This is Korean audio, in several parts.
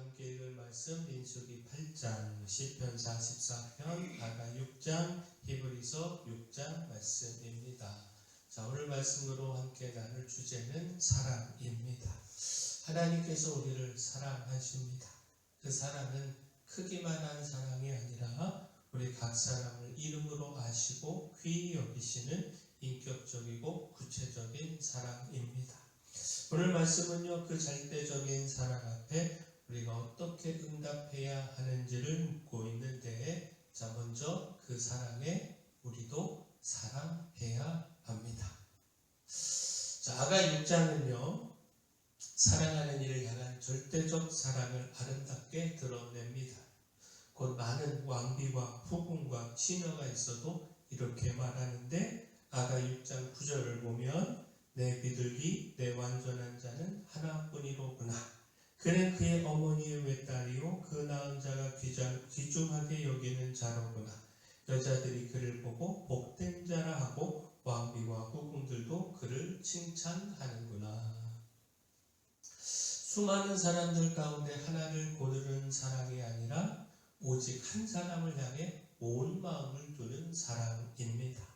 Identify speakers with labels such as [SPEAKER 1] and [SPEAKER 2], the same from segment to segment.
[SPEAKER 1] 함께 읽을 말씀 민수기 8장, 시편 44편, 아가 6장, 히브리서 6장 말씀입니다. 자, 오늘 말씀으로 함께 나눌 주제는 사랑입니다. 하나님께서 우리를 사랑하십니다. 그 사랑은 크기만 한 사랑이 아니라 우리 각 사람을 이름으로 아시고 귀히 여기시는 인격적이고 구체적인 사랑입니다. 오늘 말씀은요, 그 절대적인 사랑 앞에 우리가 어떻게 응답해야 하는지를 묻고 있는데, 자, 먼저 그 사랑에 우리도 사랑해야 합니다. 자, 아가 6장은요, 사랑하는 이를 향한 절대적 사랑을 아름답게 드러냅니다. 곧 많은 왕비와 후궁과 시녀가 있어도 이렇게 말하는데, 아가 6장 9절을 보면 내 비둘기 내 완전한 자는 하나뿐이로구나. 그는 그의 어머니의 외딸이요 그 낳은 자가 귀중하게 여기는 자로구나. 여자들이 그를 보고 복된 자라 하고 왕비와 후궁들도 그를 칭찬하는구나. 수많은 사람들 가운데 하나를 고르는 사랑이 아니라 오직 한 사람을 향해 온 마음을 두는 사랑입니다.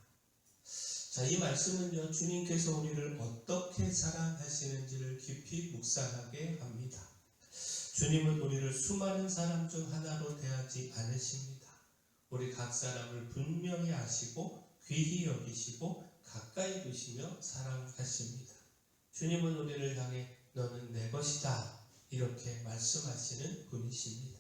[SPEAKER 1] 자, 이 말씀은요, 주님께서 우리를 어떻게 사랑하시는지를 깊이 묵상하게 합니다. 주님은 우리를 수많은 사람 중 하나로 대하지 않으십니다. 우리 각 사람을 분명히 아시고 귀히 여기시고 가까이 두시며 사랑하십니다. 주님은 우리를 향해 너는 내 것이다 이렇게 말씀하시는 분이십니다.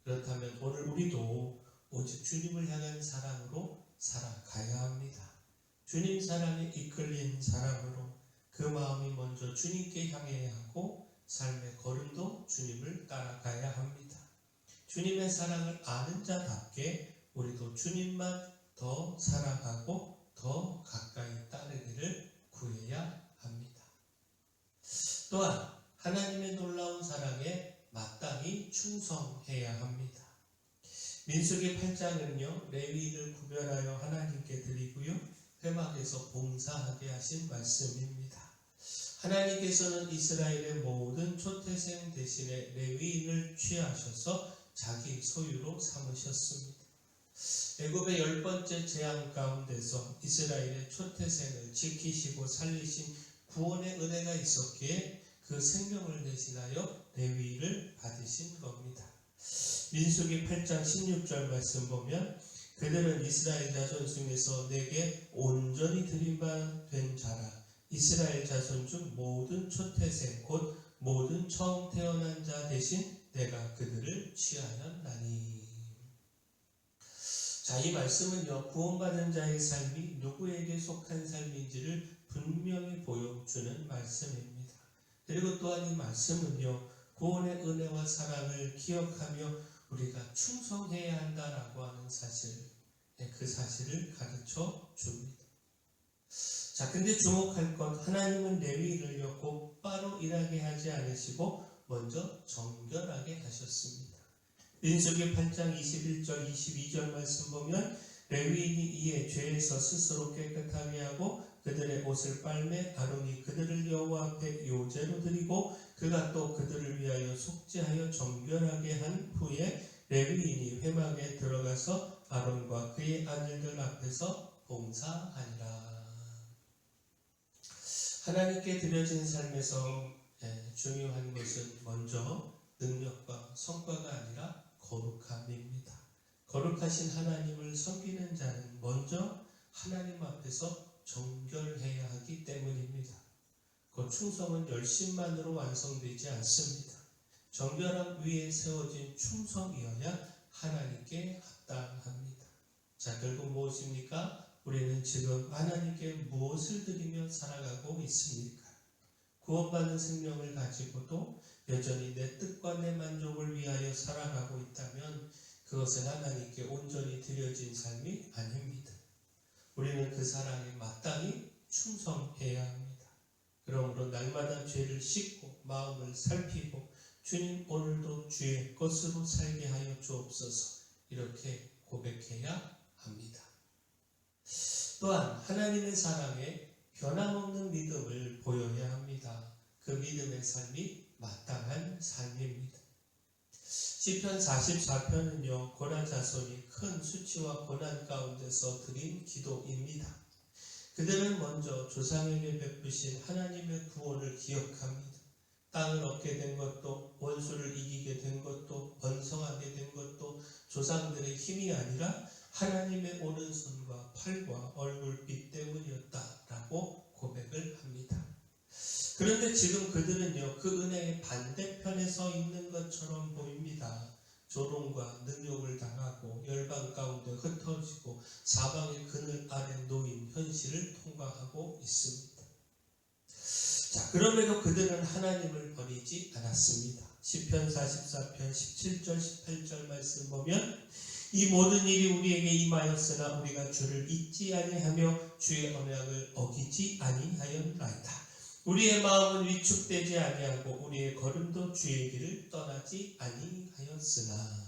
[SPEAKER 1] 그렇다면 오늘 우리도 오직 주님을 향한 사랑으로 살아가야 합니다. 주님 사랑에 이끌린 사람으로 그 마음이 먼저 주님께 향해야 하고 삶의 걸음도 주님을 따라가야 합니다. 주님의 사랑을 아는 자답게 우리도 주님만 더 사랑하고 더 가까이 따르기를 구해야 합니다. 또한 하나님의 놀라운 사랑에 마땅히 충성해야 합니다. 민수기 8장은요, 레위인을 구별하여 하나님께 드리고요, 회막에서 봉사하게 하신 말씀입니다. 하나님께서는 이스라엘의 모든 초태생 대신에 레위인을 취하셔서 자기 소유로 삼으셨습니다. 애굽의 10번째 재앙 가운데서 이스라엘의 초태생을 지키시고 살리신 구원의 은혜가 있었기에 그 생명을 대신하여 레위인을 받으신 겁니다. 민수기 8장 16절 말씀 보면 그들은 이스라엘 자손 중에서 내게 온전히 드림받은 자라. 이스라엘 자손 중 모든 초태생 곧 모든 처음 태어난 자 대신 내가 그들을 취하였나니. 자, 이 말씀은요, 구원받은 자의 삶이 누구에게 속한 삶인지를 분명히 보여주는 말씀입니다. 그리고 또한 이 말씀은요, 구원의 은혜와 사랑을 기억하며 우리가 충성해야 한다라고 하는 사실, 그 사실을 가르쳐 줍니다. 자, 근데 주목할 것, 하나님은 레위인을요, 곧바로 일하게 하지 않으시고 먼저 정결하게 하셨습니다. 민수기 8장 21절 22절 말씀 보면 레위인이 이에 죄에서 스스로 깨끗하게 하고 그들의 옷을 빨매 아론이 그들을 여호와 앞에 요제로 드리고 그가 또 그들을 위하여 속죄하여 정결하게 한 후에 레위인이 회막에 들어가서 아론과 그의 아들들 앞에서 봉사하니라. 하나님께 드려진 삶에서 중요한 것은 먼저 능력과 성과가 아니라 거룩함입니다. 거룩하신 하나님을 섬기는 자는 먼저 하나님 앞에서 정결해야 하기 때문입니다. 그 충성은 열심만으로 완성되지 않습니다. 정결함 위에 세워진 충성이어야 하나님께 합당합니다. 자, 결국 무엇입니까? 우리는 지금 하나님께 무엇을 드리며 살아가고 있습니까? 구원받은 생명을 가지고도 여전히 내 뜻과 내 만족을 위하여 살아가고 있다면 그것은 하나님께 온전히 드려진 삶이 아닙니다. 우리는 그 사랑에 마땅히 충성해야 합니다. 그러므로 날마다 죄를 씻고 마음을 살피고 주님 오늘도 주의 것으로 살게 하여 주옵소서 이렇게 고백해야 합니다. 또한 하나님의 사랑에 변함없는 믿음을 보여야 합니다. 그 믿음의 삶이 마땅한 삶입니다. 시편 44편은요 고난 자손이 큰 수치와 고난 가운데서 드린 기도입니다. 그들은 먼저 조상에게 베푸신 하나님의 구원을 기억합니다. 땅을 얻게 된 것도, 원수를 이기게 된 것도, 번성하게 된 것도 조상들의 힘이 아니라 하나님의 오른손과 팔과 얼굴빛 때문이었다라고 고백을 합니다. 그런데 지금 그들은요 그 은혜의 반대편에 서 있는 것처럼 보입니다. 조롱과 능욕을 당하고 열방 가운데 흩어지고 사방의 그늘 아래 놓인 현실을 통과하고 있습니다. 자, 그럼에도 그들은 하나님을 버리지 않았습니다. 시편 44편 17절 18절 말씀 보면 이 모든 일이 우리에게 임하였으나 우리가 주를 잊지 아니하며 주의 언약을 어기지 아니하였나이다. 우리의 마음은 위축되지 아니하고 우리의 걸음도 주의 길을 떠나지 아니하였으나.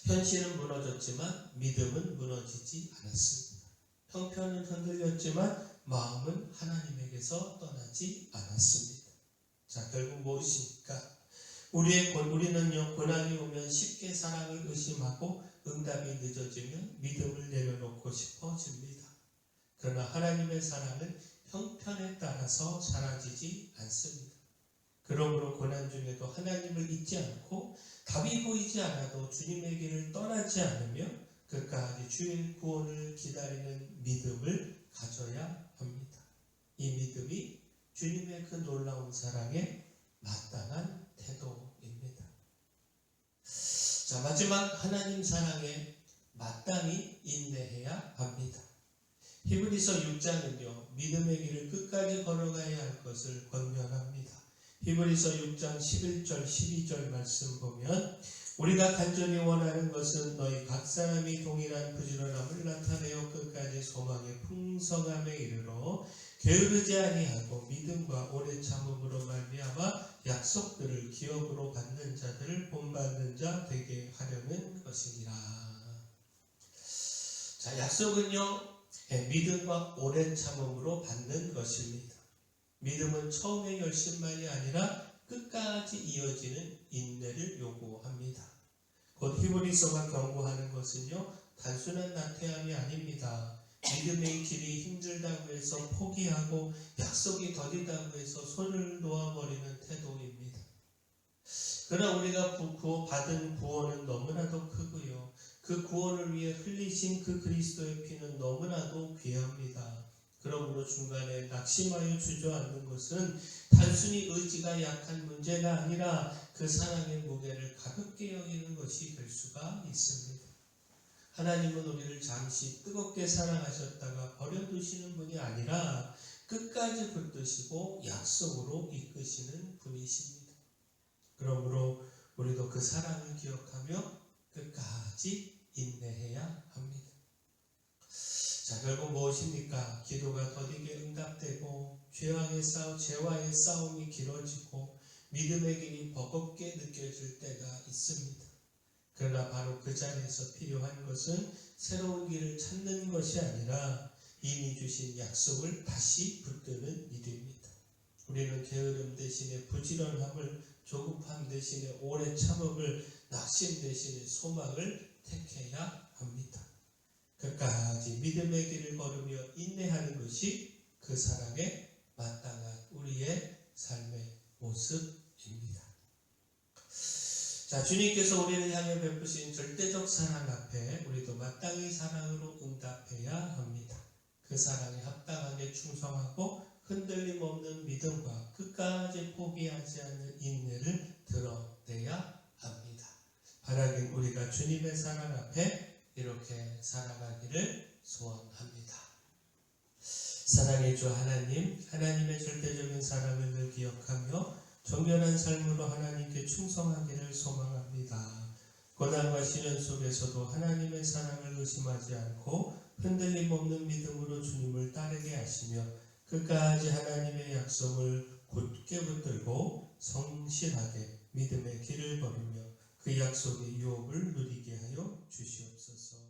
[SPEAKER 1] 현실은 무너졌지만 믿음은 무너지지 않았습니다. 형편은 흔들렸지만 마음은 하나님에게서 떠나지 않았습니다. 자, 결국 무엇입니까? 우리는요 고난이 오면 쉽게 사랑을 의심하고 응답이 늦어지면 믿음을 내려놓고 싶어집니다. 그러나 하나님의 사랑은 형편에 따라서 사라지지 않습니다. 그러므로 고난 중에도 하나님을 잊지 않고 답이 보이지 않아도 주님의 길을 떠나지 않으며 끝까지 주의 구원을 기다리는 믿음을 가져야 합니다. 이 믿음이 주님의 그 놀라운 사랑에 마땅한 태도입니다. 자, 마지막 하나님 사랑에 마땅히 인내해야 합니다. 히브리서 6장은요 믿음의 길을 끝까지 걸어가야 할 것을 권면합니다. 히브리서 6장 11절 12절 말씀 보면 우리가 간절히 원하는 것은 너희 각 사람이 동일한 부지런함을 나타내어 끝까지 소망의 풍성함에 이르러 게으르지 아니하고 믿음과 오래 참음으로 말미암아 약속들을 기업으로 받는 자들을 본받는 자 되게 하려는 것이니라. 자, 약속은요 믿음과 오래 참음으로 받는 것입니다. 믿음은 처음의 열심만이 아니라 끝까지 이어지는 인내를 요구합니다. 곧 히브리서가 경고하는 것은요 단순한 나태함이 아닙니다. 믿음의 길이 힘들다고 해서 포기하고 약속이 더디다고 해서 손을 놓아버리는 태도입니다. 그러나 우리가 받은 구원은 너무나도 크고요 그 구원을 위해 흘리신 그 그리스도의 피는 너무나도 귀합니다. 그러므로 중간에 낙심하여 주저앉는 것은 단순히 의지가 약한 문제가 아니라 그 사랑의 무게를 가볍게 여기는 것이 될 수가 있습니다. 하나님은 우리를 잠시 뜨겁게 사랑하셨다가 버려두시는 분이 아니라 끝까지 붙드시고 약속으로 이끄시는 분이십니다. 그러므로 우리도 그 사랑을 기억하며 끝까지 인내해야 합니다. 자, 결국 무엇입니까? 기도가 더디게 응답되고 죄와의 싸움이 길어지고 믿음의 길이 버겁게 느껴질 때가 있습니다. 그러나 바로 그 자리에서 필요한 것은 새로운 길을 찾는 것이 아니라 이미 주신 약속을 다시 붙드는 일입니다. 우리는 게으름 대신에 부지런함을, 조급함 대신에 오래 참음을, 낙심 대신에 소망을 택해야 합니다. 끝까지 믿음의 길을 걸으며 인내하는 것이 그 사랑에 마땅한 우리의 삶의 모습입니다. 자, 주님께서 우리를 향해 베푸신 절대적 사랑 앞에 우리도 마땅히 사랑으로 응답해야 합니다. 그 사랑에 합당하게 충성하고 흔들림 없는 믿음과 끝까지 포기하지 않는 인내를 드러내야 합니다. 바라긴 우리가 주님의 사랑 앞에 이렇게 살아가기를 소원합니다. 사랑의 주 하나님, 하나님의 절대적인 사랑을 늘 기억하며 정결한 삶으로 하나님께 충성하기를 소망합니다. 고난과 시련 속에서도 하나님의 사랑을 의심하지 않고 흔들림 없는 믿음으로 주님을 따르게 하시며 끝까지 하나님의 약속을 굳게 붙들고 성실하게 믿음의 길을 걸으며 그 약속의 유업을 누리게 하여 주시옵소서.